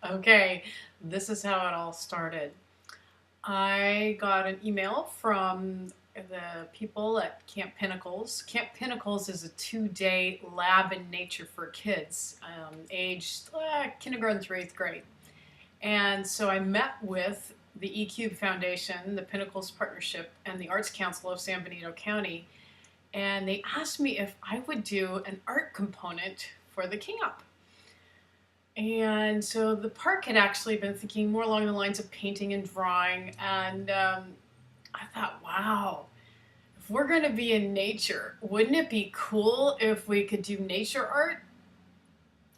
Okay, this is how it all started. I got an email from the people at Camp Pinnacles. Camp Pinnacles is a 2-day lab in nature for kids, aged kindergarten through 8th grade. And so I met with the eCube Foundation, the Pinnacles Partnership, and the Arts Council of San Benito County, and they asked me if I would do an art component for the camp. And so the park had actually been thinking more along the lines of painting and drawing, and I thought, wow, if we're going to be in nature, wouldn't it be cool if we could do nature art?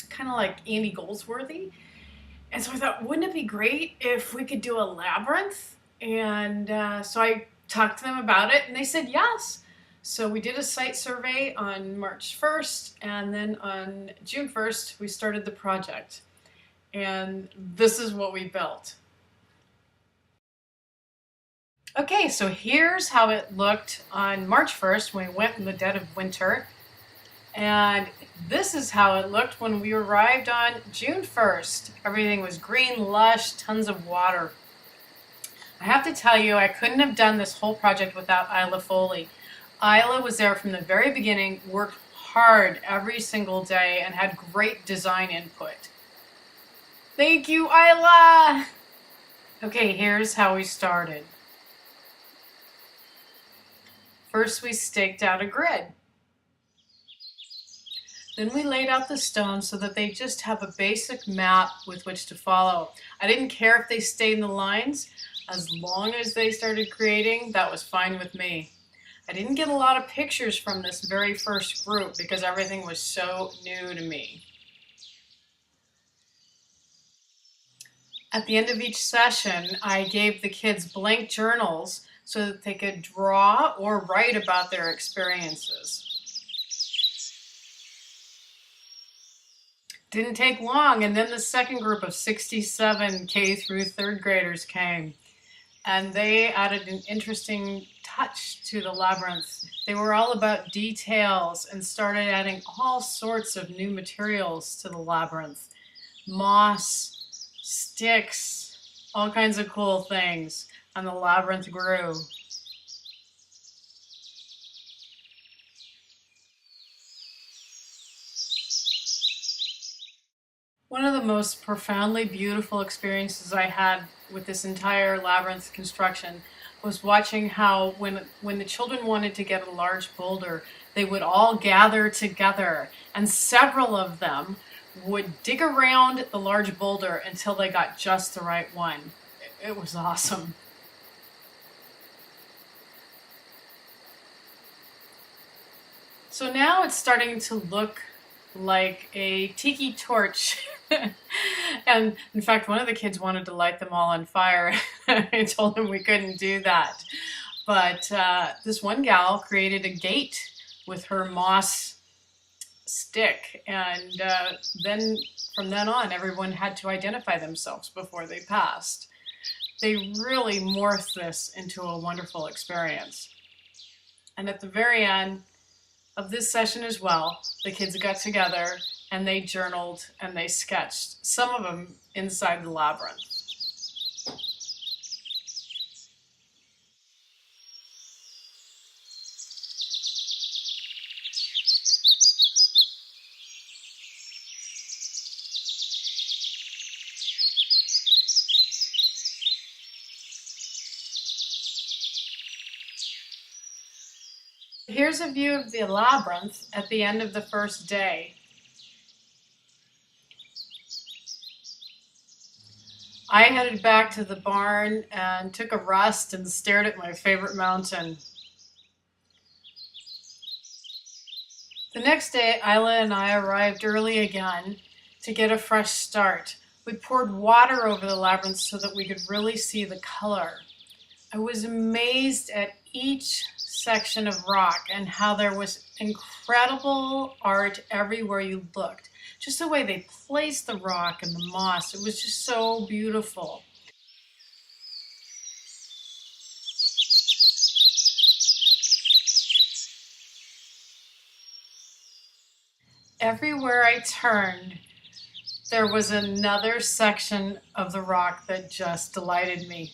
Kind of like Andy Goldsworthy. And so I thought, wouldn't it be great if we could do a labyrinth? And so I talked to them about it, and they said yes. So we did a site survey on March 1st, and then on June 1st, we started the project. And this is what we built. Okay, so here's how it looked on March 1st when we went in the dead of winter. And this is how it looked when we arrived on June 1st. Everything was green, lush, tons of water. I have to tell you, I couldn't have done this whole project without Isla Foley. Isla was there from the very beginning, worked hard every single day, and had great design input. Thank you, Isla! Okay, here's how we started. First, we staked out a grid. Then we laid out the stones so that they just have a basic map with which to follow. I didn't care if they stayed in the lines. As long as they started creating, that was fine with me. I didn't get a lot of pictures from this very first group because everything was so new to me. At the end of each session, I gave the kids blank journals so that they could draw or write about their experiences. Didn't take long, and then the second group of 67 K through 3rd graders came, and they added an interesting touch to the labyrinth. They were all about details and started adding all sorts of new materials to the labyrinth. Moss, sticks, all kinds of cool things, and the labyrinth grew. One of the most profoundly beautiful experiences I had with this entire labyrinth construction was watching how when the children wanted to get a large boulder, they would all gather together, and several of them would dig around the large boulder until they got just the right one. It was awesome. So now it's starting to look like a tiki torch. And in fact, one of the kids wanted to light them all on fire. I told him we couldn't do that. But this one gal created a gate with her moss stick. And then from then on, everyone had to identify themselves before they passed. They really morphed this into a wonderful experience. And at the very end of this session as well, the kids got together and they journaled and they sketched, some of them inside the labyrinth. Here's a view of the labyrinth at the end of the first day. I headed back to the barn and took a rest and stared at my favorite mountain. The next day, Isla and I arrived early again to get a fresh start. We poured water over the labyrinth so that we could really see the color. I was amazed at each section of rock and how there was incredible art everywhere you looked. Just the way they placed the rock and the moss, it was just so beautiful. Everywhere I turned, There was another section of the rock that just delighted me.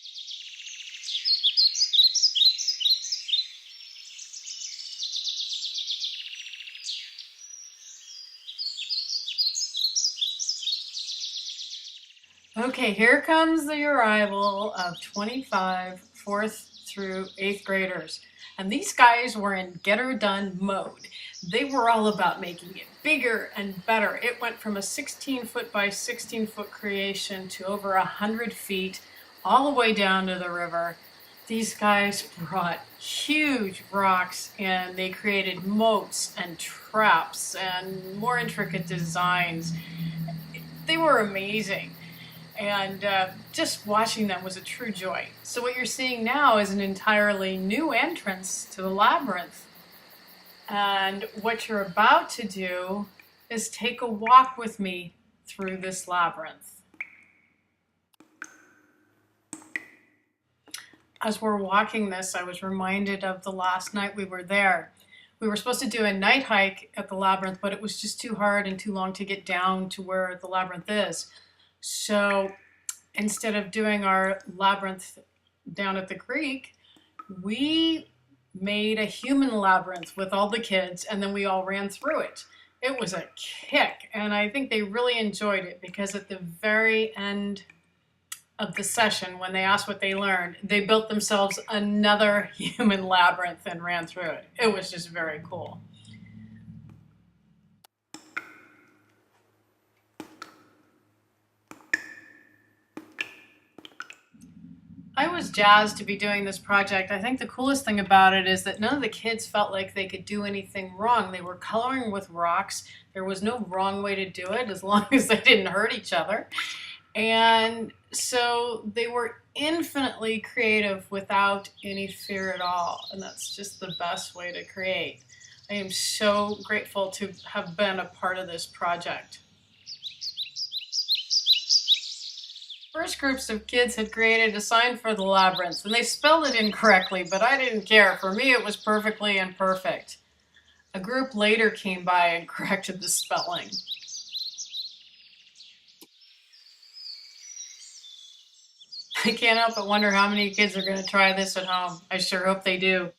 Okay, here comes the arrival of 25 4th through 8th graders. And these guys were in get her done mode. They were all about making it bigger and better. It went from a 16-foot by 16-foot creation to over 100 feet, all the way down to the river. These guys brought huge rocks and they created moats and traps and more intricate designs. They were amazing. And just watching them was a true joy. So what you're seeing now is an entirely new entrance to the Labyrinth. And what you're about to do is take a walk with me through this labyrinth. As we're walking this, I was reminded of the last night we were there. We were supposed to do a night hike at the Labyrinth, but it was just too hard and too long to get down to where the Labyrinth is. So instead of doing our labyrinth down at the creek, we made a human labyrinth with all the kids, and then we all ran through it. It was a kick, and I think they really enjoyed it because at the very end of the session, when they asked what they learned, they built themselves another human labyrinth and ran through it. It was just very cool. I was jazzed to be doing this project. I think the coolest thing about it is that none of the kids felt like they could do anything wrong. They were coloring with rocks. There was no wrong way to do it as long as they didn't hurt each other. And so they were infinitely creative without any fear at all. And that's just the best way to create. I am so grateful to have been a part of this project. First groups of kids had created a sign for the labyrinth, and they spelled it incorrectly, but I didn't care. For me, it was perfectly imperfect. A group later came by and corrected the spelling. I can't help but wonder how many kids are going to try this at home. I sure hope they do.